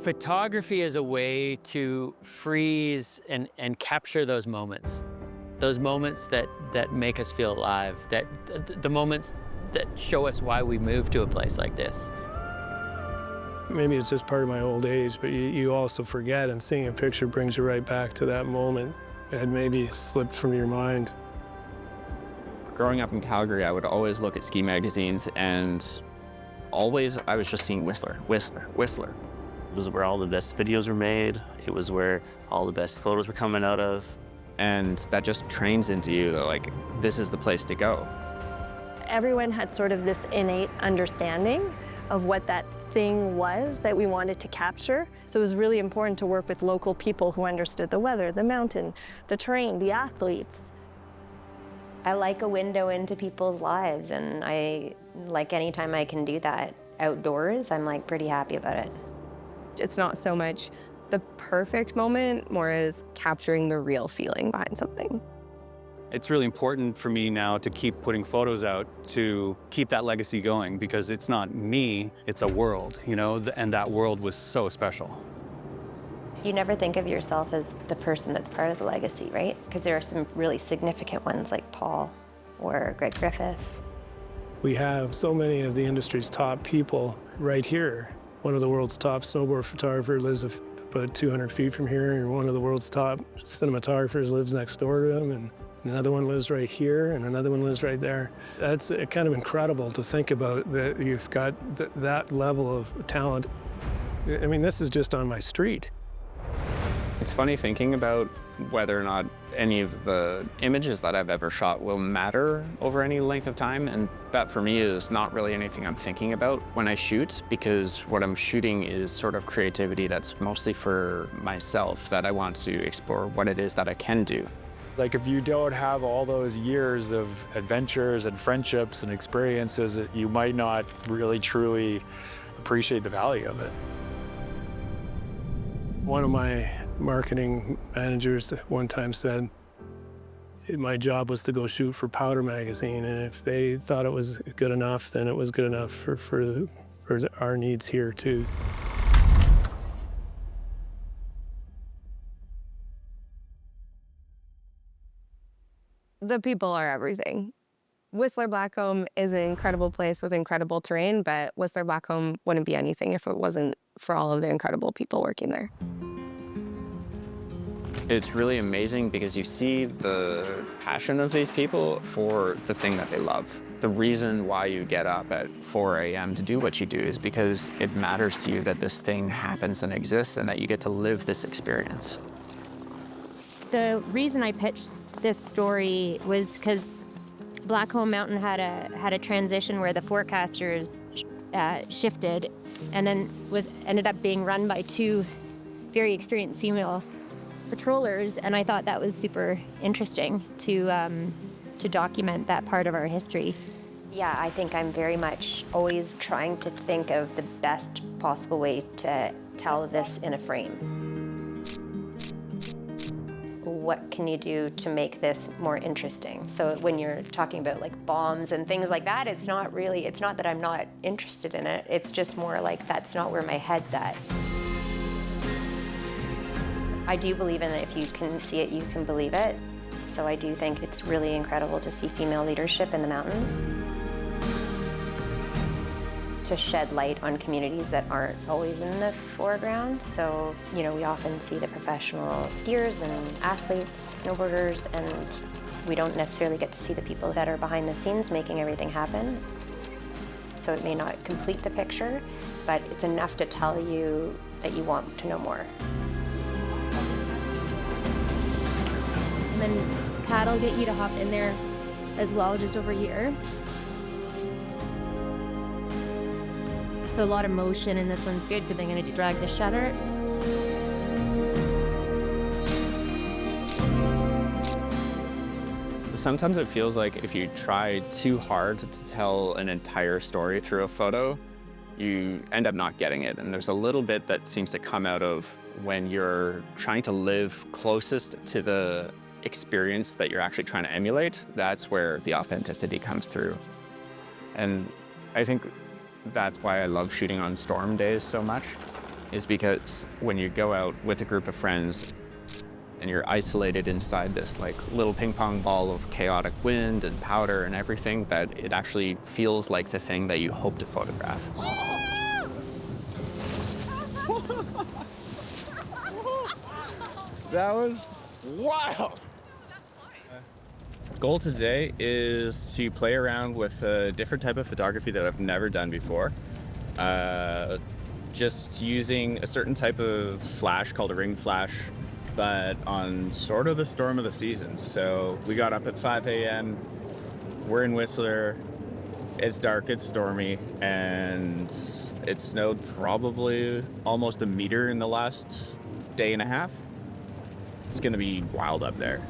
Photography is a way to freeze and capture those moments that make us feel alive, the moments that show us why we moved to a place like this. Maybe it's just part of my old age, but you also forget, and seeing a picture brings you right back to that moment. It had maybe slipped from your mind. Growing up in Calgary, I would always look at ski magazines, and always I was just seeing Whistler, Whistler, Whistler. It was where all the best videos were made. It was where all the best photos were coming out of. And that just trains into you that, like, this is the place to go. Everyone had sort of this innate understanding of what that thing was that we wanted to capture. So it was really important to work with local people who understood the weather, the mountain, the terrain, the athletes. I like a window into people's lives, and I like anytime I can do that outdoors, I'm like pretty happy about it. It's not so much the perfect moment, more as capturing the real feeling behind something. It's really important for me now to keep putting photos out to keep that legacy going, because it's not me, it's a world, you know, and that world was so special. You never think of yourself as the person that's part of the legacy, right? Because there are some really significant ones like Paul or Greg Griffiths. We have so many of the industry's top people right here. One of the world's top snowboard photographers lives about 200 feet from here, and one of the world's top cinematographers lives next door to him, and another one lives right here, and another one lives right there. That's kind of incredible to think about, that you've got that level of talent. I mean, this is just on my street. It's funny thinking about whether or not any of the images that I've ever shot will matter over any length of time, and that for me is not really anything I'm thinking about when I shoot, because what I'm shooting is sort of creativity that's mostly for myself, that I want to explore what it is that I can do. Like, if you don't have all those years of adventures and friendships and experiences, you might not really truly appreciate the value of it. One of my marketing managers one time said my job was to go shoot for Powder magazine, and if they thought it was good enough, then it was good enough for our needs here too. The people are everything. Whistler Blackcomb is an incredible place with incredible terrain, but Whistler Blackcomb wouldn't be anything if it wasn't for all of the incredible people working there. It's really amazing because you see the passion of these people for the thing that they love. The reason why you get up at 4 a.m. to do what you do is because it matters to you that this thing happens and exists, and that you get to live this experience. The reason I pitched this story was because Blackcomb Mountain had a transition where the forecasters shifted, and then ended up being run by two very experienced female patrollers, and I thought that was super interesting to document that part of our history. Yeah, I think I'm very much always trying to think of the best possible way to tell this in a frame. What can you do to make this more interesting? So when you're talking about like bombs and things like that, it's not that I'm not interested in it. It's just more like that's not where my head's at. I do believe in it. If you can see it, you can believe it. So I do think it's really incredible to see female leadership in the mountains, to shed light on communities that aren't always in the foreground. So, you know, we often see the professional skiers and athletes, snowboarders, and we don't necessarily get to see the people that are behind the scenes making everything happen. So it may not complete the picture, but it's enough to tell you that you want to know more. And then Pat will get you to hop in there as well, just over here. So a lot of motion, and this one's good because I'm going to drag the shutter. Sometimes it feels like if you try too hard to tell an entire story through a photo, you end up not getting it. And there's a little bit that seems to come out of when you're trying to live closest to the experience that you're actually trying to emulate. That's where the authenticity comes through. And I think that's why I love shooting on storm days so much, is because when you go out with a group of friends and you're isolated inside this like little ping pong ball of chaotic wind and powder and everything, that it actually feels like the thing that you hope to photograph. That was wild. Goal today is to play around with a different type of photography that I've never done before. Just using a certain type of flash called a ring flash, but on sort of the storm of the season. So we got up at 5 a.m. We're in Whistler. It's dark, it's stormy, and it snowed probably almost a meter in the last day and a half. It's gonna be wild up there.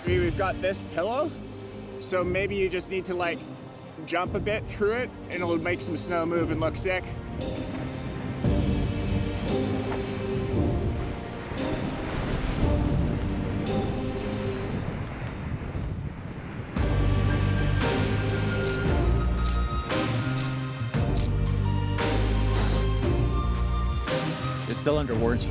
We've got this pillow, so maybe you just need to like jump a bit through it and it'll make some snow move and look sick. It's still under warranty.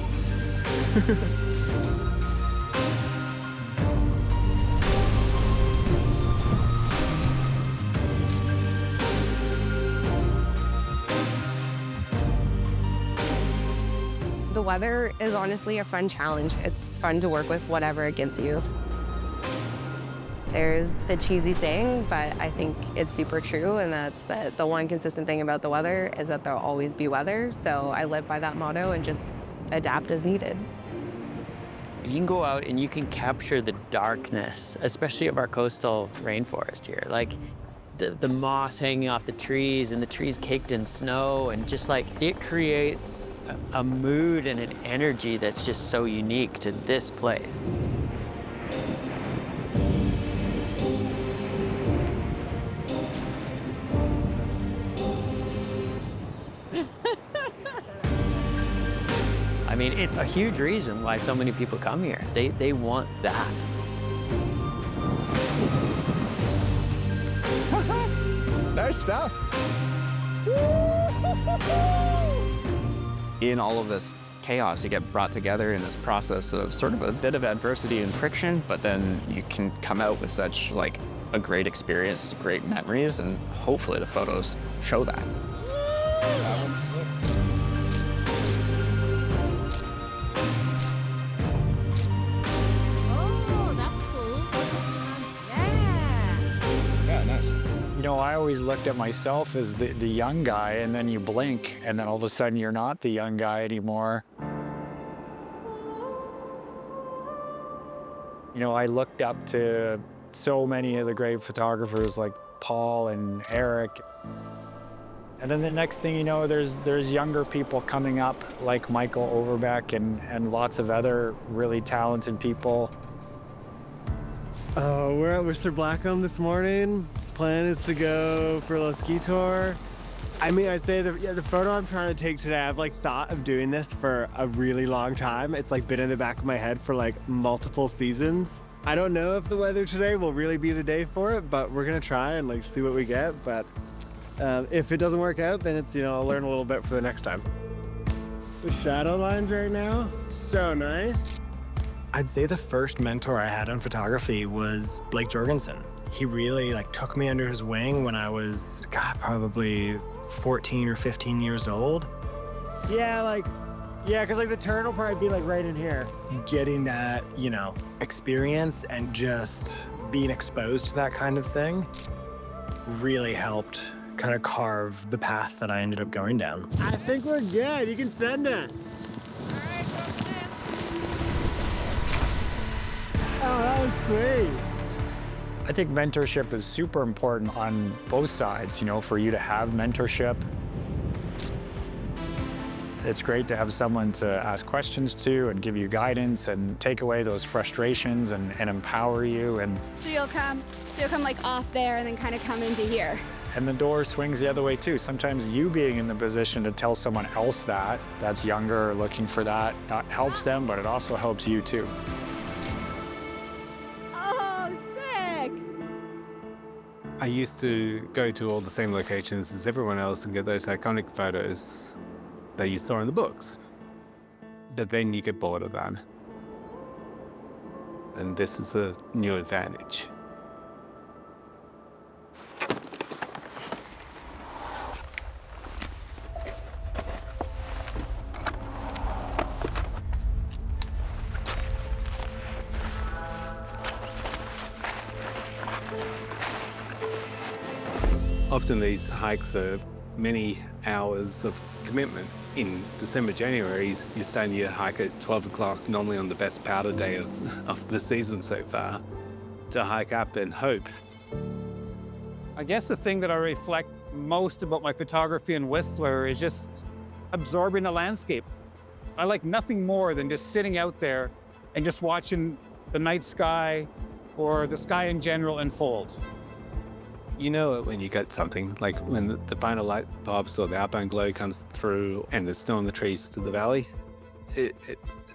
The weather is honestly a fun challenge. It's fun to work with whatever it gives you. There's the cheesy saying, but I think it's super true, and that's that the one consistent thing about the weather is that there'll always be weather. So I live by that motto and just adapt as needed. You can go out and you can capture the darkness, especially of our coastal rainforest here. Like the moss hanging off the trees and the trees caked in snow, and just like it creates a mood and an energy that's just so unique to this place. I mean, it's a huge reason why so many people come here. They want that. Nice stuff. In all of this chaos, you get brought together in this process of sort of a bit of adversity and friction, but then you can come out with such like a great experience, great memories, and hopefully the photos show that. You know, I always looked at myself as the young guy, and then you blink, and then all of a sudden you're not the young guy anymore. You know, I looked up to so many of the great photographers like Paul and Eric. And then the next thing you know, there's younger people coming up like Michael Overbeck and lots of other really talented people. We're at Whistler Blackcomb this morning. Plan is to go for a little ski tour. I mean, I'd say the photo I'm trying to take today, I've like thought of doing this for a really long time. It's like been in the back of my head for like multiple seasons. I don't know if the weather today will really be the day for it, but we're gonna try and like see what we get. But if it doesn't work out, then it's, you know, I'll learn a little bit for the next time. The shadow lines right now, so nice. I'd say the first mentor I had on photography was Blake Jorgensen. He really like took me under his wing when I was, God, probably 14 or 15 years old. Yeah, because like the turn will probably be like right in here. Getting that, you know, experience and just being exposed to that kind of thing really helped kind of carve the path that I ended up going down. I think we're good. You can send it. Oh, that was sweet. I think mentorship is super important on both sides, you know, for you to have mentorship. It's great to have someone to ask questions to and give you guidance and take away those frustrations and empower you. And So you'll come like off there and then kind of come into here. And the door swings the other way too. Sometimes you being in the position to tell someone else that's younger or looking for that helps them, but it also helps you too. I used to go to all the same locations as everyone else and get those iconic photos. that you saw in the books. But then you get bored of that. And this is a new advantage. Often these hikes are many hours of commitment. In December, January, you're starting your hike at 12 o'clock, normally on the best powder day of the season so far, to hike up and hope. I guess the thing that I reflect most about my photography in Whistler is just absorbing the landscape. I like nothing more than just sitting out there and just watching the night sky or the sky in general unfold. You know it when you get something, like when the final light pops or the alpine glow comes through and there's snow on the trees to the valley.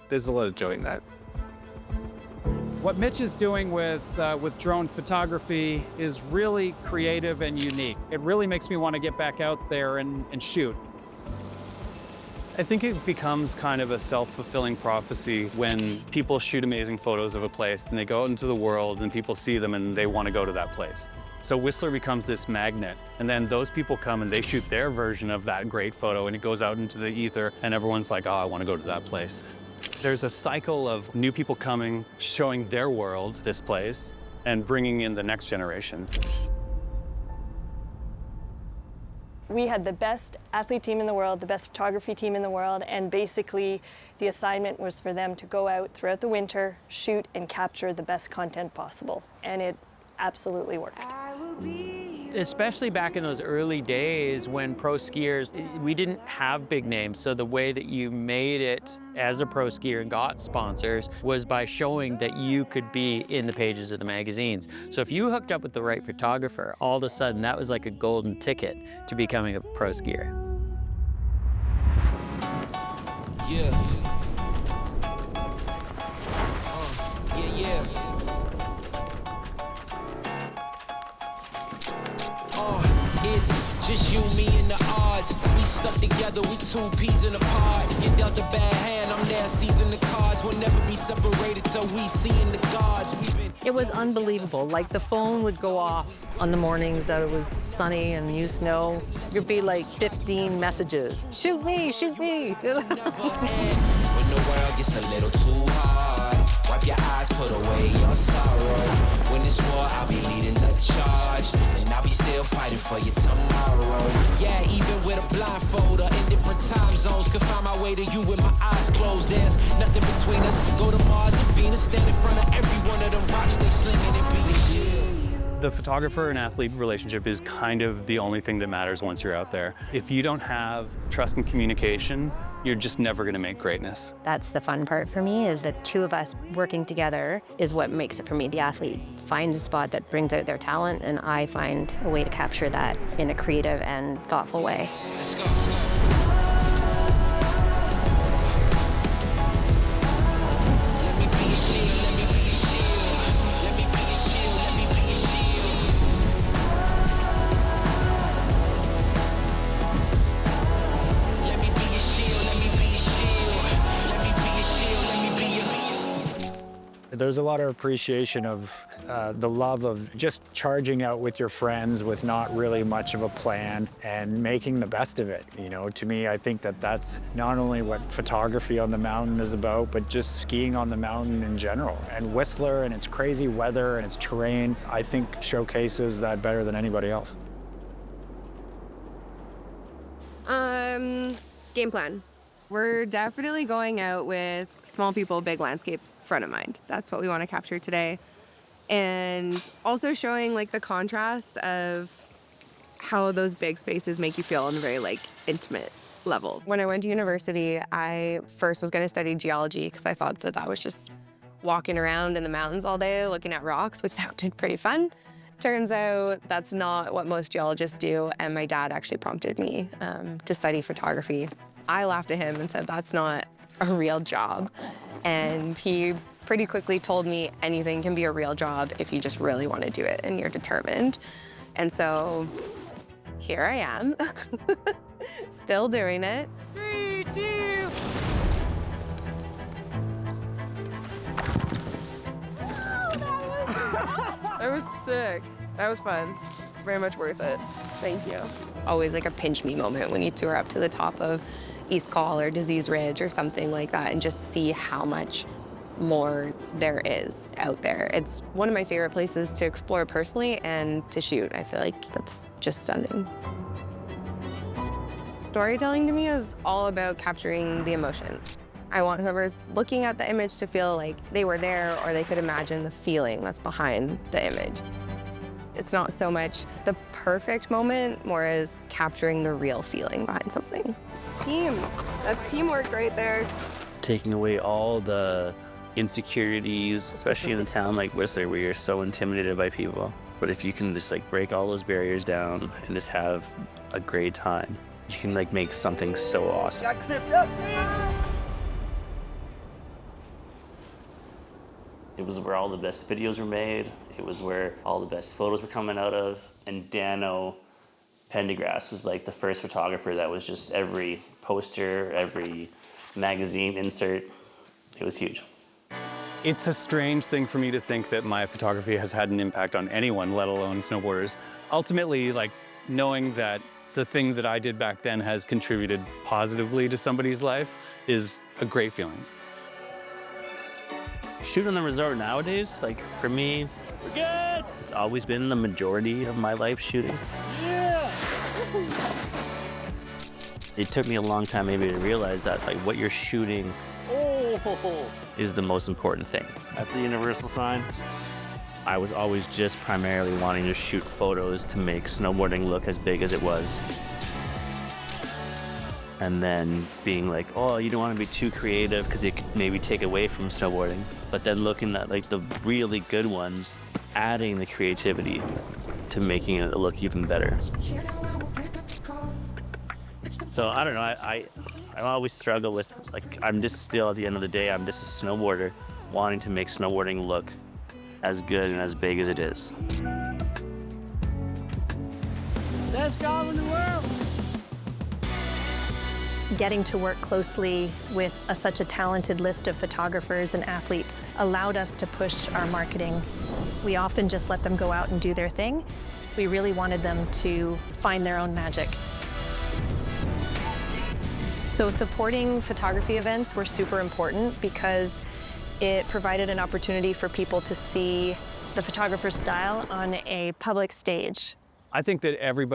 There's a lot of joy in that. What Mitch is doing with drone photography is really creative and unique. It really makes me want to get back out there and shoot. I think it becomes kind of a self-fulfilling prophecy when people shoot amazing photos of a place and they go out into the world and people see them and they want to go to that place. So Whistler becomes this magnet, and then those people come and they shoot their version of that great photo and it goes out into the ether and everyone's like, oh, I want to go to that place. There's a cycle of new people coming, showing their world this place, and bringing in the next generation. We had the best athlete team in the world, the best photography team in the world, and basically the assignment was for them to go out throughout the winter, shoot and capture the best content possible. And it absolutely worked. Especially back in those early days when pro skiers, we didn't have big names. So the way that you made it as a pro skier and got sponsors was by showing that you could be in the pages of the magazines. So if you hooked up with the right photographer, all of a sudden that was like a golden ticket to becoming a pro skier. Yeah. Yeah. It's just you, me, and the odds. We stuck together, we two peas in a pod. You dealt a bad hand, I'm there seizing the cards. We'll never be separated till we see in the gods. It was unbelievable. Like the phone would go off on the mornings that it was sunny and you snow. There'd be like 15 messages. Shoot me, shoot me. When the world gets a little too hard, wipe your eyes, put away your sorrow. When it's war, I'll be leading the charge, and I'll be still fighting for you tomorrow. Yeah, even with a blindfold or in different time zones, could find my way to you with my eyes closed. There's nothing between us. Go to Mars and Venus, stand in front of every one of them rocks they slinging and be a shield. The photographer and athlete relationship is kind of the only thing that matters once you're out there. If you don't have trust and communication, you're just never going to make greatness. That's the fun part for me, is the two of us working together is what makes it for me. The athlete finds a spot that brings out their talent, and I find a way to capture that in a creative and thoughtful way. There's a lot of appreciation of the love of just charging out with your friends with not really much of a plan and making the best of it. You know, to me, I think that that's not only what photography on the mountain is about, but just skiing on the mountain in general. And Whistler and its crazy weather and its terrain, I think showcases that better than anybody else. Game plan. We're definitely going out with small people, big landscape front of mind. That's what we want to capture today. And also showing like the contrast of how those big spaces make you feel on a very like intimate level. When I went to university, I first was going to study geology because I thought that that was just walking around in the mountains all day looking at rocks, which sounded pretty fun. Turns out that's not what most geologists do, and my dad actually prompted me to study photography. I laughed at him and said, that's not a real job. And he pretty quickly told me anything can be a real job if you just really want to do it and you're determined. And so here I am, still doing it. 3, That was sick. That was fun. Very much worth it. Thank you. Always like a pinch me moment when you tour up to the top of East Col or Disease Ridge or something like that and just see how much more there is out there. It's one of my favorite places to explore personally and to shoot. I feel like that's just stunning. Storytelling to me is all about capturing the emotion. I want whoever's looking at the image to feel like they were there or they could imagine the feeling that's behind the image. It's not so much the perfect moment, more as capturing the real feeling behind something. Team, that's teamwork right there. Taking away all the insecurities, especially in a town like Whistler where you're so intimidated by people. But if you can just like break all those barriers down and just have a great time, you can like make something so awesome. Got clipped up. It was where all the best videos were made. It was where all the best photos were coming out of. And Dano Pendergrass was like the first photographer that was just every poster, every magazine insert. It was huge. It's a strange thing for me to think that my photography has had an impact on anyone, let alone snowboarders. Ultimately, like knowing that the thing that I did back then has contributed positively to somebody's life is a great feeling. Shooting on the resort nowadays, like for me, we're good. It's always been the majority of my life shooting. Yeah. It took me a long time maybe to realize that like what you're shooting is the most important thing. That's the universal sign. I was always just primarily wanting to shoot photos to make snowboarding look as big as it was. And then being like, oh, you don't want to be too creative because it could maybe take away from snowboarding. But then looking at like the really good ones, adding the creativity to making it look even better. So I don't know, I always struggle with, like, I'm just still, at the end of the day, I'm just a snowboarder wanting to make snowboarding look as good and as big as it is. Best job in the world. Getting to work closely with such a talented list of photographers and athletes allowed us to push our marketing. We often just let them go out and do their thing. We really wanted them to find their own magic. So supporting photography events were super important because it provided an opportunity for people to see the photographer's style on a public stage. I think that every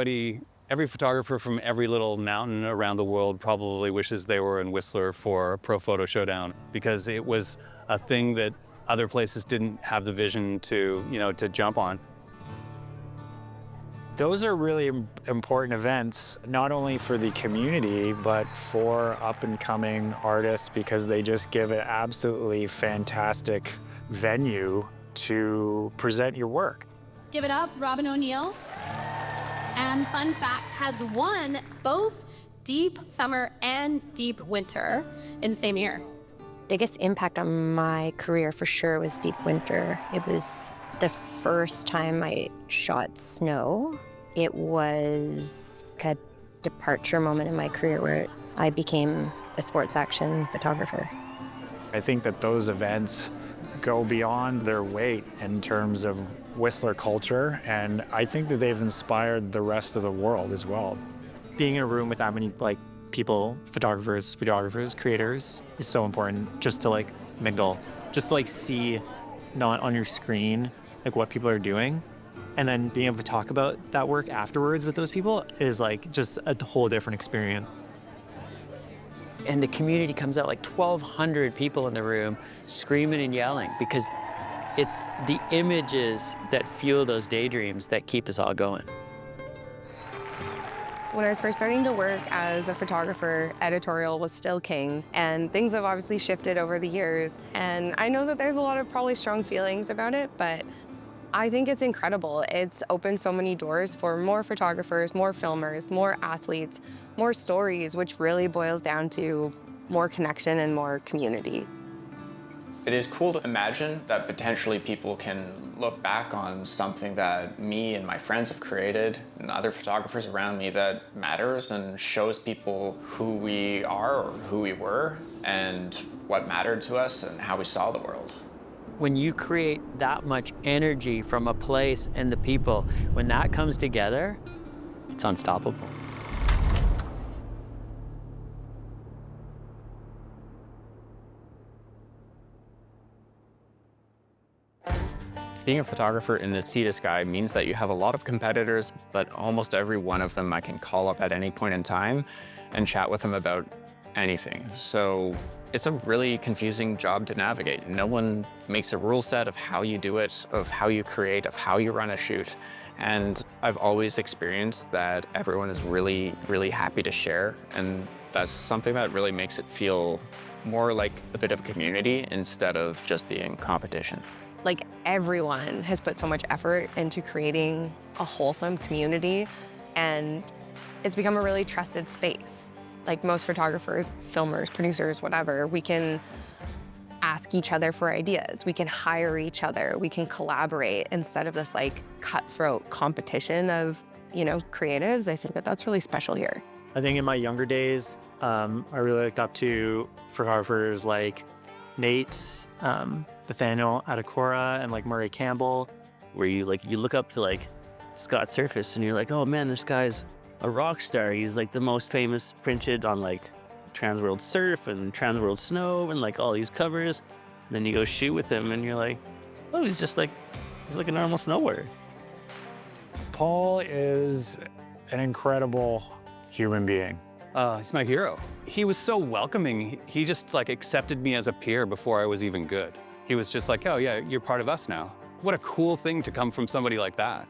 photographer from every little mountain around the world probably wishes they were in Whistler for Pro Photo Showdown because it was a thing that other places didn't have the vision to, to jump on. Those are really important events, not only for the community, but for up-and-coming artists because they just give an absolutely fantastic venue to present your work. Give it up, Robin O'Neill. And fun fact, has won both Deep Summer and Deep Winter in the same year. Biggest impact on my career for sure was Deep Winter. It was the first time I shot snow. It was a departure moment in my career where I became a sports action photographer. I think that those events go beyond their weight in terms of Whistler culture, and I think that they've inspired the rest of the world as well. Being in a room with that many people, photographers, creators, is so important. Just to mingle, just to see, not on your screen, what people are doing, and then being able to talk about that work afterwards with those people is just a whole different experience. And the community comes out 1,200 people in the room screaming and yelling because it's the images that fuel those daydreams that keep us all going. When I was first starting to work as a photographer, editorial was still king, and things have obviously shifted over the years. And I know that there's a lot of probably strong feelings about it, but I think it's incredible. It's opened so many doors for more photographers, more filmers, more athletes, more stories, which really boils down to more connection and more community. It is cool to imagine that potentially people can look back on something that me and my friends have created and other photographers around me that matters and shows people who we are or who we were and what mattered to us and how we saw the world. When you create that much energy from a place and the people, when that comes together, it's unstoppable. Being a photographer in the Sea to Sky means that you have a lot of competitors, but almost every one of them I can call up at any point in time and chat with them about anything. So it's a really confusing job to navigate. No one makes a rule set of how you do it, of how you create, of how you run a shoot. And I've always experienced that everyone is really, really happy to share. And that's something that really makes it feel more like a bit of a community instead of just being competition. Like, everyone has put so much effort into creating a wholesome community, and it's become a really trusted space. Like, most photographers, filmers, producers, whatever, we can ask each other for ideas. We can hire each other. We can collaborate instead of this like cutthroat competition of, you know, creatives. I think that that's really special here. I think in my younger days, I really looked up to photographers like Nate, Nathaniel Adekora, and like Murray Campbell. Where you look up to like Scott Surface and you're like, oh man, this guy's a rock star. He's like the most famous, printed on like Transworld Surf and Transworld Snow and like all these covers. And then you go shoot with him and you're like, oh, he's like a normal snowboarder. Paul is an incredible human being. He's my hero. He was so welcoming. He just like accepted me as a peer before I was even good. He was just like, oh yeah, you're part of us now. What a cool thing to come from somebody like that.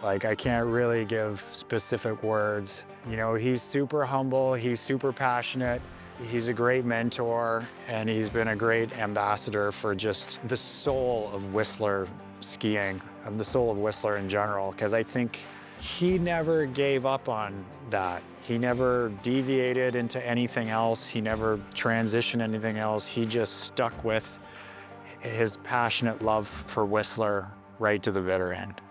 Like, I can't really give specific words. You know, he's super humble, he's super passionate, he's a great mentor, and he's been a great ambassador for just the soul of Whistler skiing, and the soul of Whistler in general, because I think he never gave up on that. He never deviated into anything else. He never transitioned anything else. He just stuck with his passionate love for Whistler right to the bitter end.